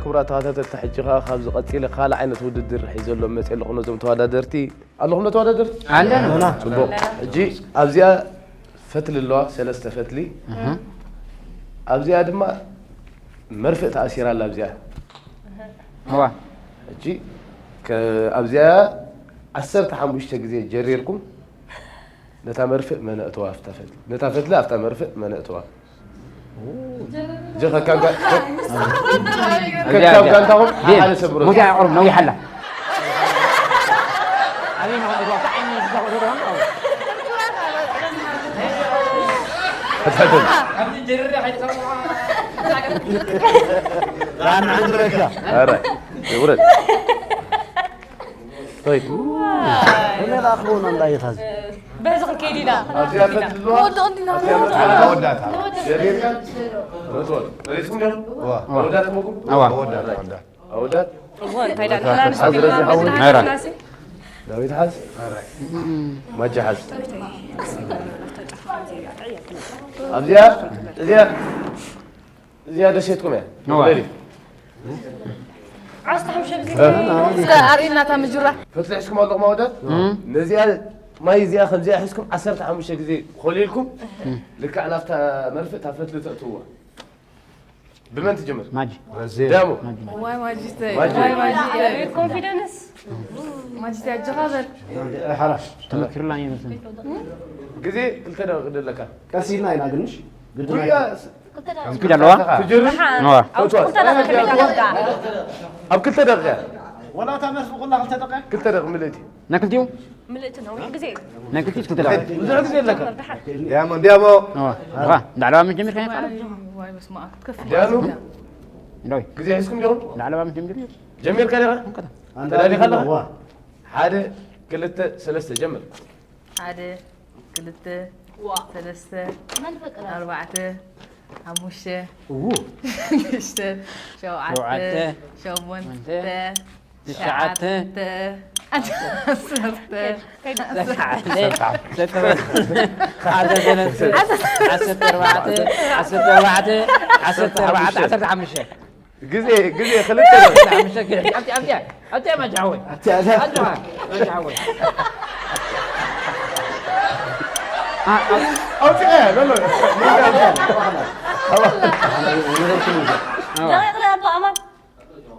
كبرات هذا تحجيها خابز قتيله خال عينه وددر حيزل له مسئل لهم زم توادرتي اللهم توادر عندنا جي ابزيا فتل الله ثلاثه فتلي ابزيا دما مرفق تاثير الله ابزيا هو جي كابزيا 15 غزي جريركم نتا مرفق من اتوا افتفت نتا فتله افتا مرفق من اتوا جخا كان تاهم على سبرو مو قاعد نوي حلا لا انا عندي ركله هاي يورد طيب انا اخونا الله يخز بزغ كيدينا وداتها جريركم رسول رئيسكم ده وداتكم ودات وين تايدان داويت حاز ما جهز زيادة شيتكم يعني عاست حمشة أرينا تمجرة فتلحسكم الله ما ودات نزيادة ما يزيا خمزيا حسكم 15 غزي خليلكم لك على مرفق تفتلوا تأتوا بمن تجمر ماجي دامو واي ماجي كونفيدنس ماجي تاجر حراش تمكر الله ينسى غزي قلت له لك كاسينا هنا قلنش قلنا كده لو تجري قلت لك أب كل دقيقة ولا تمس قلنا قلت دقيقة كل دقيقة مليتي ناكلتيو مليتنا وين ناكلتي كنت دلعب يا من ديامو اه دعوا من جميل كان يفعل واي بس ما تكفي ديانو لوي غزي حسكم اليوم دعوا من جميل جميل كان يا انت اللي خلاه هذا كلته ثلاثة جمل عادي كلته ثلاثة أربعة خمسة ستة سبعة ثمانية تسعة عشرة خمسة جزء خليته أنت ما تعود أو تقع لا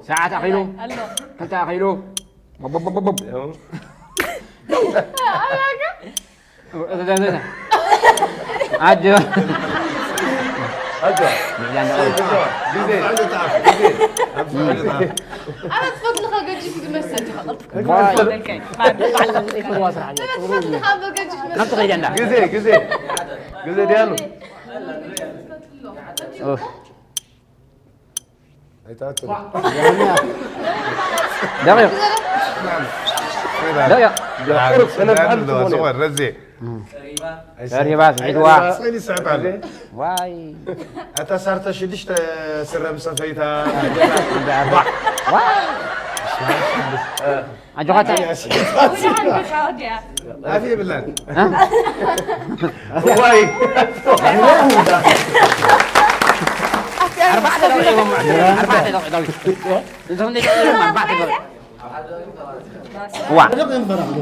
ساعة أخيلو كنت أخيلو أجو أنا تفضل خلق جيك تمسك جزء ديانو دقيقة صور رزي ريباس عدوا صيني ساعت عليه واي أنت صارت شديش سر مسافيتها أجوغاتا ما في بالله واي أربعة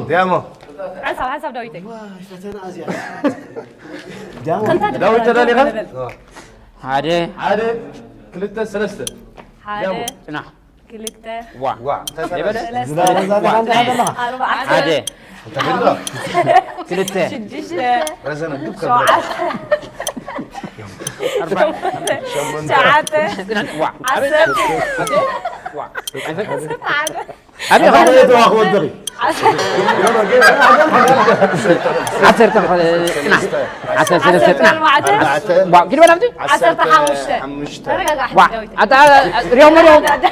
ديامو حسب دويتك داويت تاني غد هذا كلتا ثلاثة هذا نعم كلته وا أربعة هذا كلتا شدشته رزنا دبك سبعة أربعة ساعة أبي هذا يتواخذ الدري عشرة كيلو ولا بدي؟ عشرة حمشته أتا ريوم هذا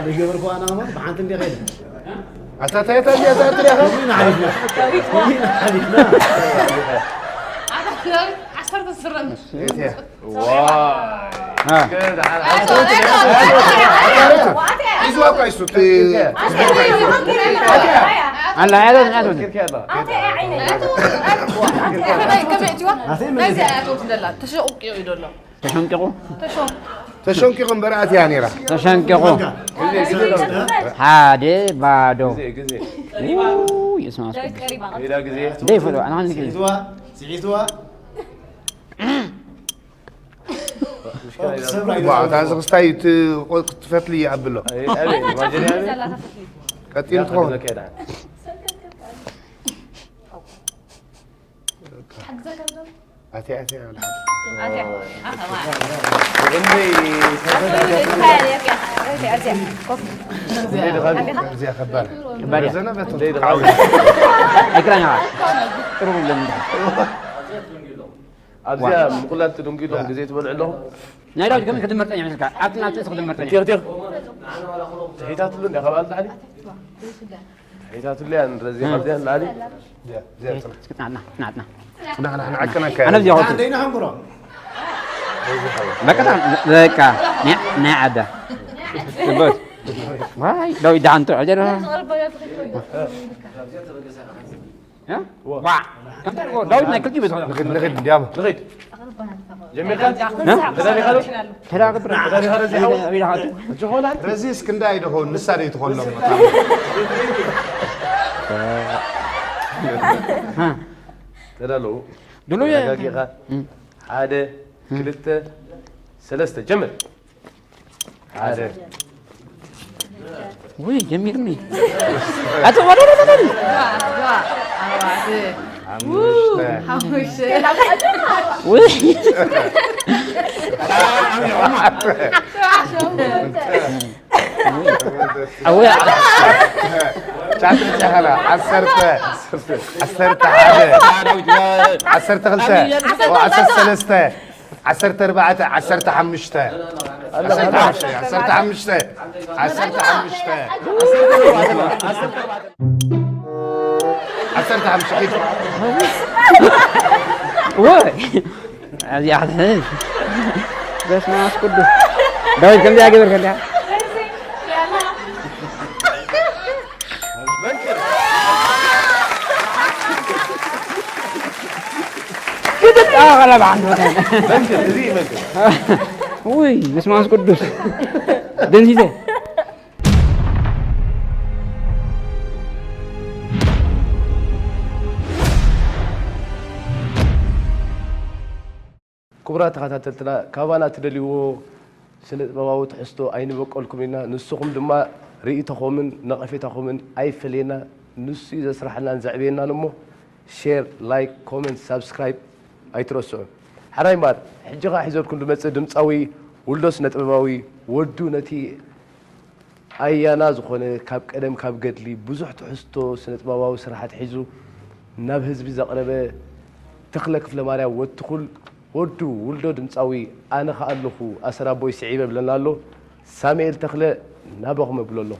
يقبركوا انا ما بحانت اللي غير أتاتي يا أخي مين عرفنا مين عرفنا هذا عشرة السرن واو كده على حيزوا كايسو هلا هذا كيف يلا تشنكقو تشونكي غمبرات يعني راه تشنكقو هادي بادو جزء يسمع إلى جزء دي فلو انا عندي كذا سعيدوا بعد هذا قصتي تفت لي عبله أبي ما جري أبي كتير تكون كده أتي زي خبر كباريا زنا بتو اكرانيا تروح لنا أبزيا مقولات تدونجي لهم جزيت بقول لهم نايرو كم خدم مرتين يعني سكا اكلنا تخدم مرتين تيغ حيتات لهم يا خبال علي حيتات اللي أنا رزي خديان علي سكتنا عنا نحن عكنا كان انا بدي اقول عندنا همبرو بكتا ذكا نعده بس واي لو يدعنتو اجل ها وا لو ناكل جيب نغد ديابو لغيت جميل خالد ها ترى قبر هذا خالد زي حول ابي لحد جهول رزيس كنداي دخول نساري تخول لهم ها تدلو دلو يا دقيقة عادة كلتا سلسة جمل عادة وي جميلني اتو وي اوي شاطر شهلا عسرت عادة عسرت غلطة وعسرت سلسة عسرت أربعة عسرت حمشتة عسرت حمشتة عسرت حمشتة عسرت حمشتة وي يا حبيبي بس ما اسكت داود كم دي اقدر كده كده غلب عنده منكر زي منكر وي بس ما اسكت دنسيته كبرات تخاتلتنا كابانا تدليو سنة بواو تحسو أين بقولكم إنا نسخم دما رئيتكم نقفتكم أي فلينا نسي إذا سرحنا نزعبينا نمو شير لايك كومنت سبسكرايب أي ترسو حراي مار حجة حزور كل دمت دمتاوي ولدوس نتبواوي ودو نتي أيانا زخونة كاب قدم كاب قدلي بزح تحسو سنة بواو سرحت حزو ناب هزبي زقربة تخلق في الماريا وتدخل ودو ولدو دمصاوي انا خالخو اسرا بوي سعيبه بلنالو ساميل تخله نابخم بللو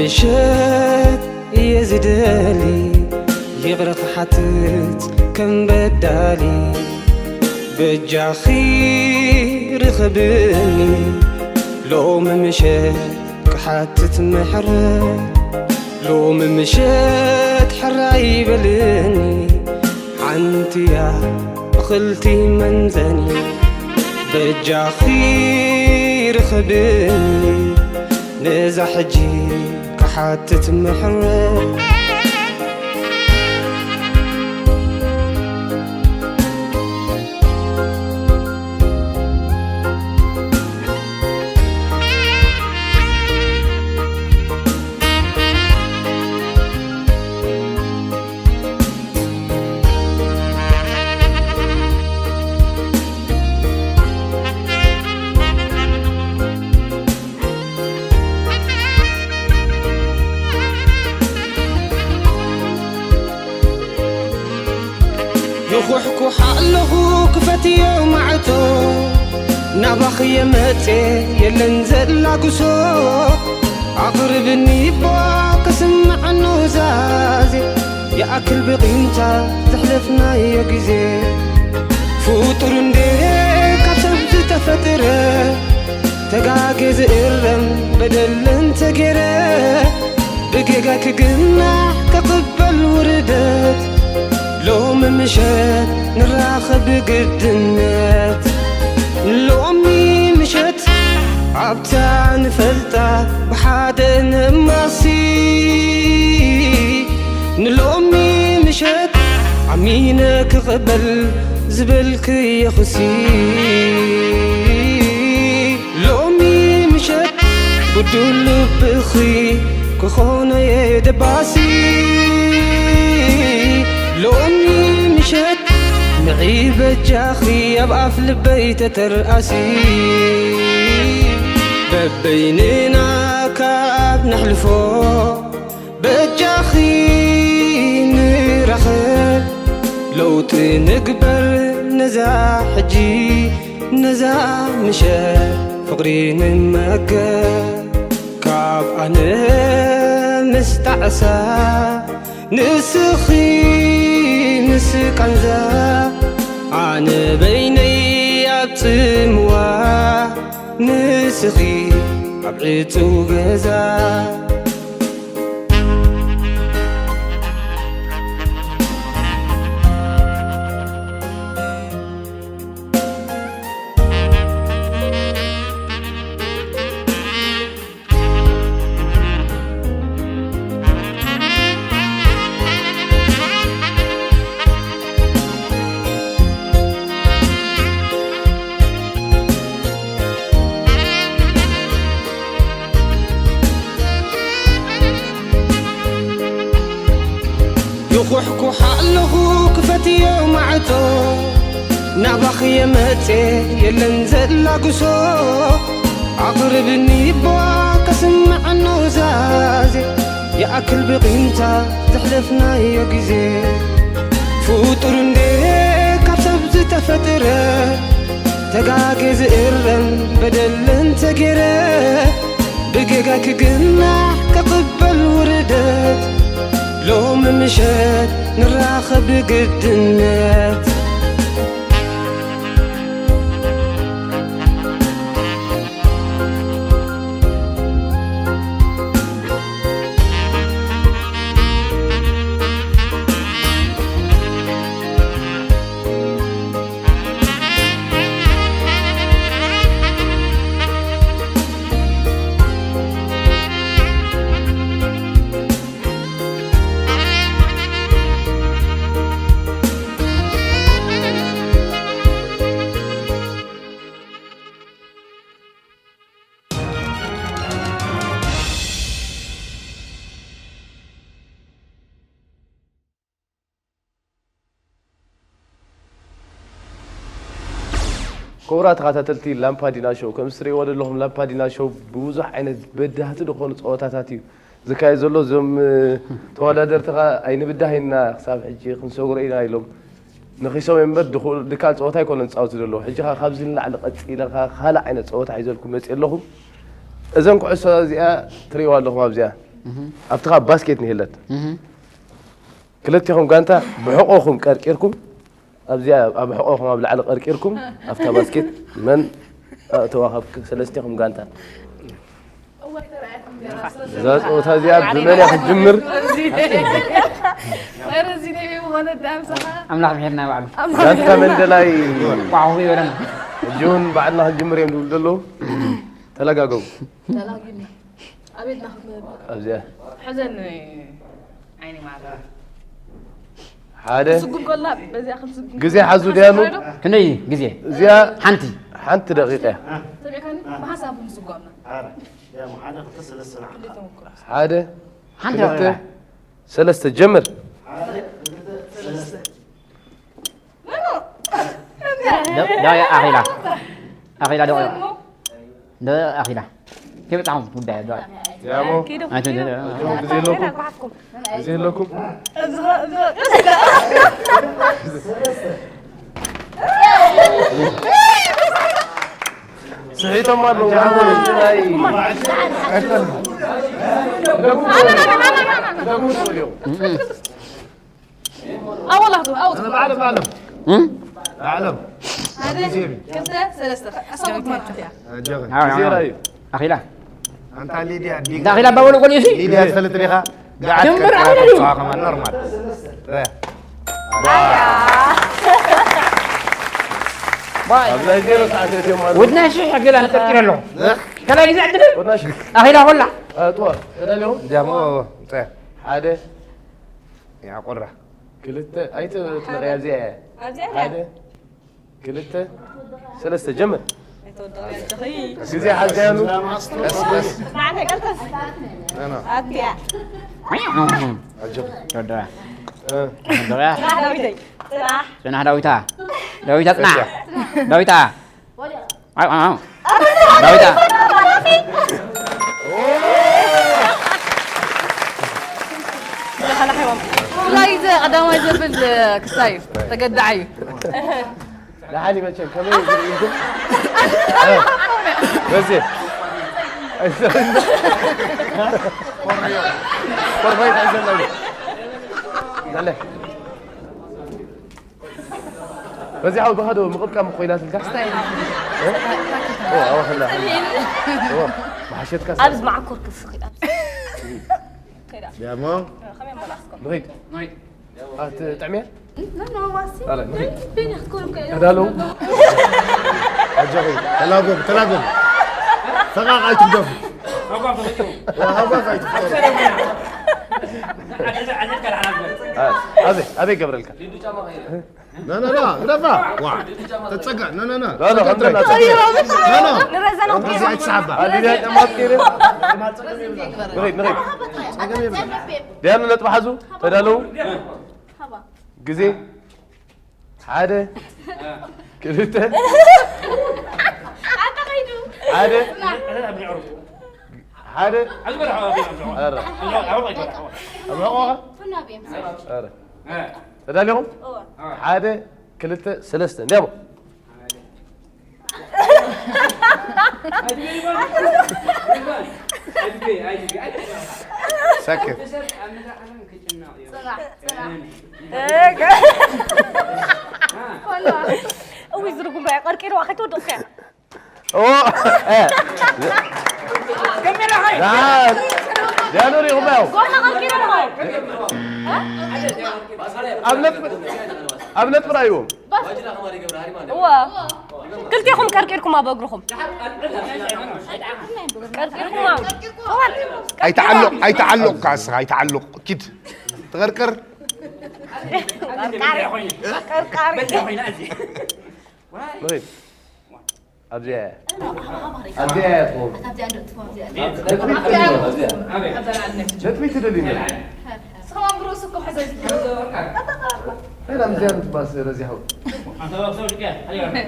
مشات يزدالي يغرق حتت كم بدالي بجا خير خبرني لو مشات كحتت محرة لو مشات حراي بلني عنتي يا خلتي منزني بجا خير خبرني نزا حجي كحاتت محرة يخوحكو حالهو كفتي يوم عتو نابخ يمتي يلنزل لاقصو أقربني باك سمع نوزازي يا أكل بقيمتا تحلفنا يا جزي فوتر نديك عشب تفتره تقاقز إرم بدل انت قره بقيقك قناح كقبل وردت لو ممشت نراخب قدنت لو أمي مشت عبتا نفلتا بحاد نماسي لو أمي مشت عمينك قبل زبلك يا خسي لو أمي مشت بدول بخي كخونا يا دباسي لو أمي مشت نعيب جاخي أبقى في البيت ترأسي ببيننا كاب نحلفو بجاخي نرخل لو تنقبر نزا حجي نزا مشت فقري نمكة كاب أنا مستعسى نسخي نسك عنزا أنا بيني أبتموا نسخي أبعد وغزا يخوحكو حاله كفتي يوم عتو نابخ يمتي يلنزل لاقصو أقربني باك سمع نوزازي يا أكل بقيمتا تحلفنا يا جزي فوتر نديك عصب تفتره تقاقز إرم بدل انت قره بقيقك قناح كقبل وردت لو ممشت نراخب قدنت كورات خاتلتي لامبادينا شو كم سري ولا لهم لامبادينا شو بوزح عين بدها تدخل صوتاتاتي زكاي زلو زم تولدرتها اين بدها هنا حساب حجي خنسوغرينا يلوم نخيسو يمبر دخول دكال صوتا يكون نصاوت دلو حجي خابزين لعل قصيله خالا عين صوت حيزلكم مص لهم اذن كعسو زيا تريوا لهم ابزيا ابتخا باسكيت نهلت كلتيكم غانتا بحقوقكم قرقيركم أبزيا بحقوقكم أبلع قرقيركم أفتح باسكت من توافق سلستيكم غانتا زاز أوتا زيا بمن يخجمر غير زيني وانا دام صح أملاح بحرنا وعلم غانتا من دلاي وعو في ورنا جون بعدنا هجمر يمدول دلو تلاقاقو تلاقيني أبيت ناخذ أبزيا حزن عيني معك حاده سقم كلها بزي أخذ سقم جزء حزو ديانو كني جزء زيا حنتي دقيقة طيب كان ما حسابهم سقمنا يا محمد اتصل السنة حاده حنتي سلسة جمر لا يا أخي لا أخي لا لا أخي لا كيف تعمل فود ده يا مو زين لكم صحيتم مرة والله انا بعلم اعلم هذا كذا ثلاثة أصوت مرة جغل أخي لا انت ليديا ديك أخي لا بقول لك يسي ليديا ثلاث ريخه قاعد جنبر على كمان نورمال ودنا شيء حق له تذكر له كلا يزعل أخي لا ولا طوال هذا اليوم جامو طيب عادة يا قرة كلته أيت تلقى زي عادة كلته ثلاثة جمل زي حاجانو بس انا Sudah. Sudah ya. Sudah Dawita. Dawita tenang. Dawita. Ayo. Dawita. والله إذا قدام ما يجبل كسايف تقدعي لا حالي ما كم يقول بس فرفيت عشان لو يلا بس يحاول بهذا مقب كم قيلات الكاس اوه خلا اوه ما حشيت كاس أبز معك كركف جامو نغيد تعمية لا واسي لا نغيد بين يحكون هذا له اجغي تلاقم سقاق اي تبدو هذا قبل الكاس لا رفع واحد تتسقع لا لا الحمد لله لا بس هاي تسحبها هذه ما تكير نغيد ديانو نتبحزو تدالو جزي عادة كلته عادة عادة تدالهم عادة كلته سلسلة نعم سكت او يزرقوا معي قركير واخي تودق اوه ايه كمل هاي لا يا نوري غماو قولنا قركير هاي ابنت برايوم هو قلت ياخم كركيركم ما بقرخم كركيركم ما اي تعلق كاس هاي تعلق كده تغركر نوري أبزيا لا تبي تدليني سخوان بروسكم حزاز أنا مزيان بس رزيحو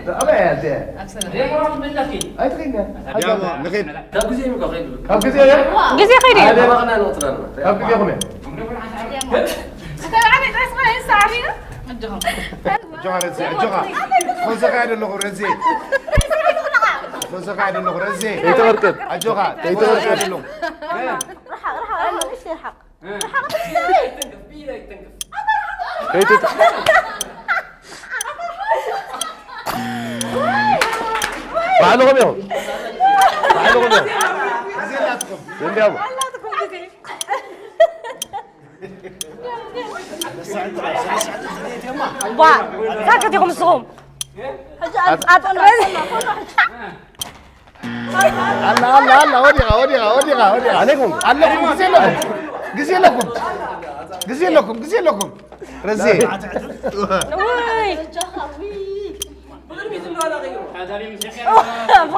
أبا يا زين أي تغني جامو نخيد كم كذي يا جزي خيري هذا ما قلنا نوتران كم كذي يا جوها رزي جوها فوزا قاعد اللغة رزي فوزا قاعد اللغة رزي يتوركب جوها فوزا قاعد اللغة رح ايش يلحق معلومة يوم معلومة يوم زين لا تقوم زين يوم ساكت يقوم الصغوم الله وديها عليكم قزي لكم رزي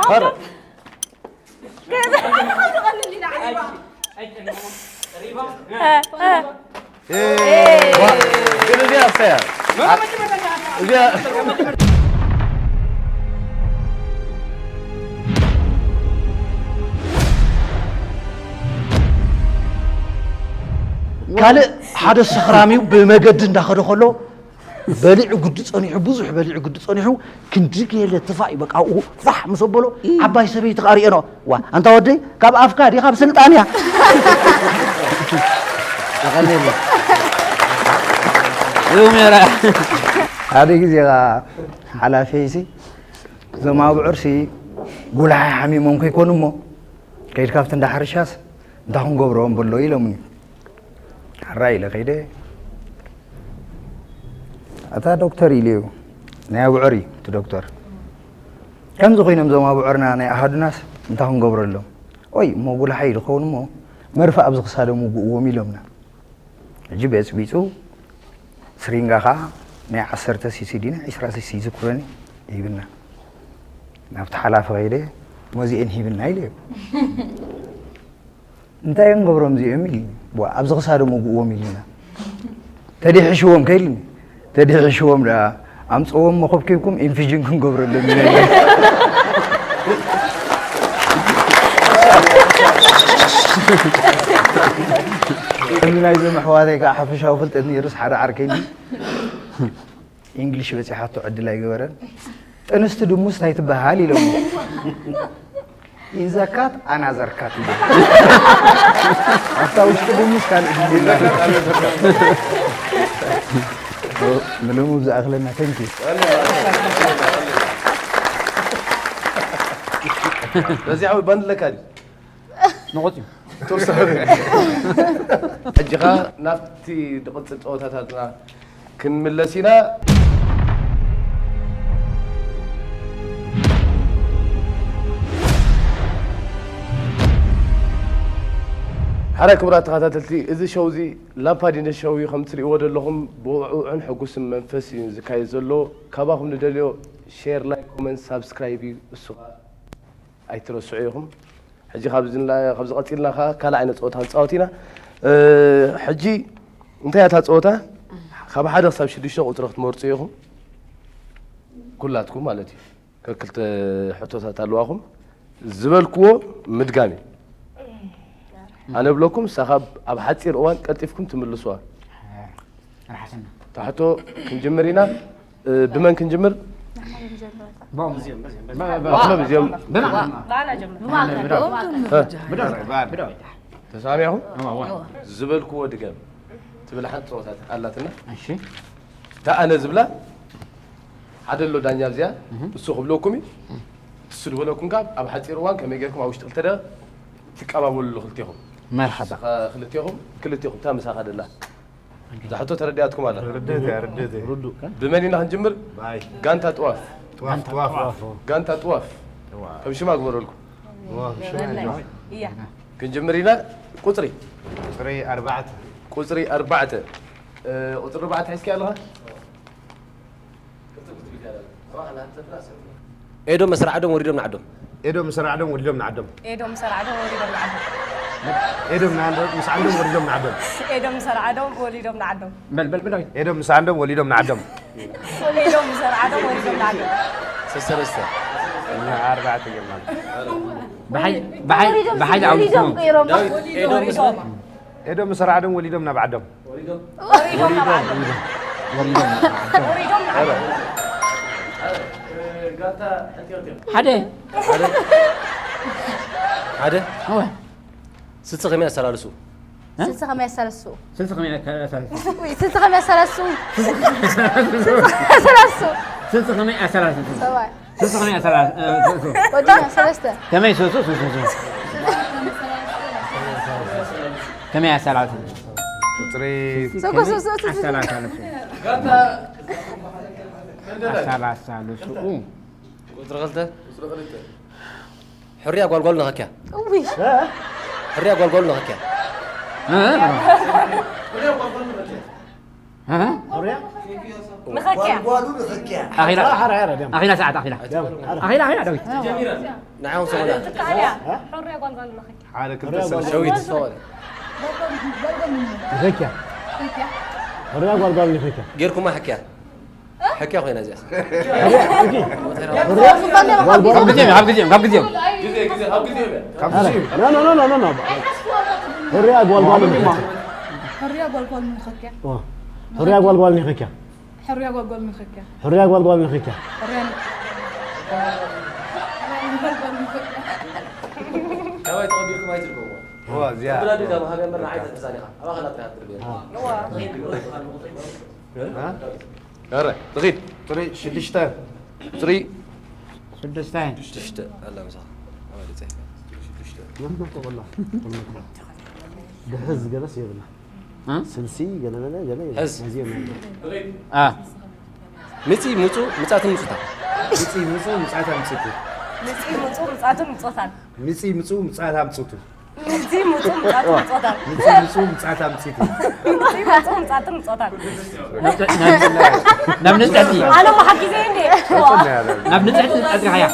فرق كده دي أصير كله حدا سخرامي بمجد داخل خلو بلع قد صنيحو بزح بلع قد صنيحو كندق يله تفاي بقى فح مسبلو عباي سبي تقارينا وا انت ودي كاب افكار يا كاب سلطانيا تقلل يوم يرى هذه كذا على فيسي زما بعرسي قول حامي ممكن يكون مو كيد كافت عند حرشاس داهم قبرهم بلو يلومني الرأي لقيده أتا دكتور إليو نيا بعري دكتور كم زخينا مزما بعرنا أنا أحد الناس داهم قبر له أي مو قول حي لقون مو مرفع أبزق سالم وميلومنا جبت بيتو سرينغا نيا عصرت سيسيدينا إسرع سيسي ذكرني يبنا نفتح على فغيره موزي إنهي بالنايله أنت يوم قبرهم زي أمي وأبزق سالم وميلنا تدي حشوهم كيلني تدي حشوهم لا أمس أوم مخوف كيفكم إنفجنكم قبر اللي من لازم حواديك حفشة وفلت إني رس حدا عركيني إنجليش بس حطوا عدل أي قبرن أنا استدموس هاي تبهالي لهم إن زكاة أنا زركات حتى وش تدموس كان ملومو بزاغلنا تنكي لازم يعمل بند لك هذه نقطي توصل أجيها نفتي دقت الأوتات هذا كن ملسينا حركة مرات قاتلتي إذا شوزي لا بادين الشوي خمسة ريود لهم بوعن حقوس منفسي زكاي زلو كاباهم ندليو شير لايك كومنت سبسكرايبي السؤال أي ترسعيهم حجي خابزين لا خبز قتيلنا خا كلا عين صوتها صوتينا حجي انتهت هالصوتها خاب حدا صاب شديش قطرت مرتيهم كلاتكم مالتي كلت حطوتها تلواهم زبلكو مدقامي أنا بلوكم سخاب أب حتير أوان كتفكم تملسوا. رحسنا. تحتو كنجمرينا بمن كنجمر؟ بام. أحنا بزيم. معنا جمر. بدأ. تسامعهم؟ زبل كوا دقام. تبل حد صوتات قالتنا. ماشي. تا أنا زبلة. هذا اللي دانيال زيا. السوق بلوكمي. تسلوا لكم كاب أب حتير أوان كم يجيكم أوش تلتدا. تكابوا اللي خلتيهم. مرحبا. خلتيهم كلتيهم تامس هذا الله. إذا حطوا تردياتكم هذا. رديتي. ردوا. بمنينا هنجمر. باي. قانتا طواف. طواف. قانتا طواف. كم شو ما أقول لكم؟ إيه. كنجمرينا قطري. قطري 4. قطري 4. قطر 4 تحس كيالها؟ إيدو مسرع عدم وريدهم نعدم. إيدو مسرع عدم وليدهم نعدم. إيدهم مسرع عدم وليدهم نعدم. إيدو مسرع عدم وليدهم نعدم. إيدهم مسرع عدم وليدهم نعدم. بل. إيدو مسرع عدم وليدهم نعدم. وليدهم مسرع عدم وليدهم نعدم. سلسلة. إنها 4 جمال. بحاجة عاوزهم. إيدو مسرع عدم وليدهم نبعدم. وليدهم نعدم. وليدهم نعدم. هذا هو 600 سلالسو 600 سلسو 600 600 سلسو 600 سلاسل سواء 600 سلاسل ودينا سلسته كم يسوسو كم يا سلاسل قطري سوكو سلاسل قطر غلطة حرية قول هكا وي حرية قول هكا ها مخكيا أخيرا ساعة أخيرا دوي نعم سؤال تكاليا حرية قول مخكيا حالك انت شويت الصوت فيكيا حرية قول فيكيا غيركم ما حكى أخويا نزيح هاب قديم لا حرية قول حرية قول من خكة حرية قول من خكة حرية قول من خكة حرية قول من خكة كواي تقبلكم هاي تربوا هو زياد بلا دي كما هذا مرة عايزة تزانيها أبغى خلات ريحة تربية هرا تغيد طريق شدشتا تري سدستين تشت الله مسح جهز جلس يغلى سلسي جلا حز متي موتو متعتم متوتا مصي مصو مصعتها مصتو متي موتو مصعتم مصوتان مصي مصو مصعتها مصتو متي موتو مصعتم مصوتان مصي مصو مصعتها مصتو متي موتو مصعتم مصوتان نعم نسعتي أنا ما حكي زيني نعم نسعتي نسعتي حياة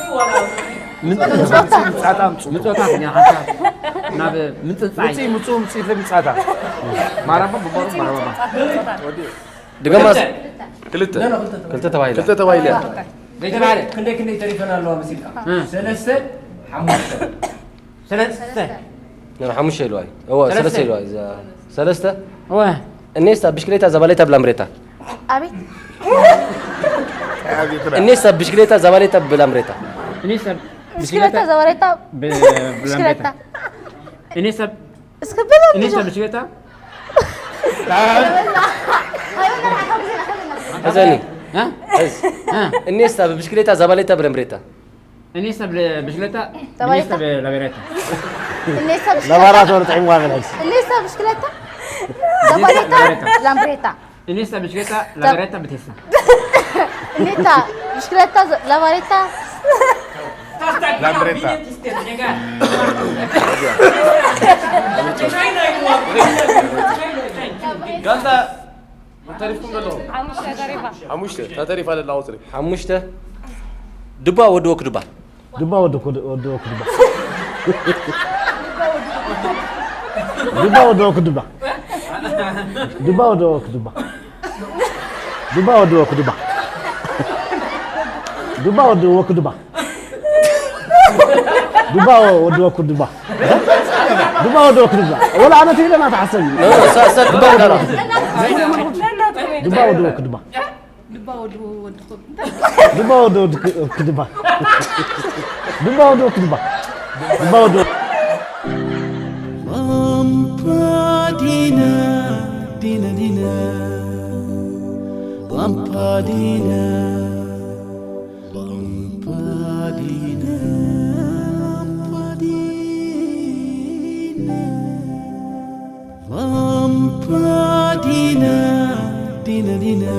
مصعتها مصتو متوتا يا حتى نعم متوتا مصي مصو مصيفة مصعتها معرفة ببارو معرفة دقماس كلتا توايلا كلتا توايلا بيت معلم كندي تعرفنا الله مسيلك سلسة أنا حمش الواي هو سلسة الواي سلسة واه الناس بشكليتها زبالتها بلامريتا أبي الناس بشكليتها زبالتها بلامريتا انيسا بسكليتة زوريتا بلامبيتا انيسا اسكبلها انيسا بشكلتها هزاني ها هز ها الناس بشكليتها زبالتها بلامريتا انيسا بشكلتها تباريتا. انيسا بلابيريتا النيسا بسكليتة لبارات ولا تعين واحد العكس النيسا بسكليتة زوريتا لامبريتا انيسا بشكلتها لابيريتا بتيسا النيتا بسكليتة لامبريتا لامبريتا قالنا تعرفكم قالوا عمشة غريبة حموشته تعرف على العوزري حمشته دبا ودوك دبا دبا ودوك دبا دبا ودوك دبا دبا ودوك دبا دبا ودوك دبا دبا ودوك دبا دبا ودوك دبا دبا ودوك دبا ولا انا تيجي ما تحسبي سا دبا ولا دبا ودوك دبا دبا ودوك دبا دبا ودوك دبا دبا ودوك Lampadina, dina dina. Lampadina, lampadina, lampadina. Lampadina, dina dina.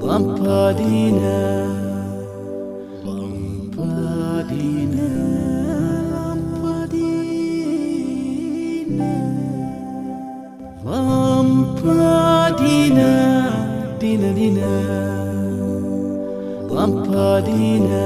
Lampadina, lampadina. Lampadina, dina dina. Lampadina.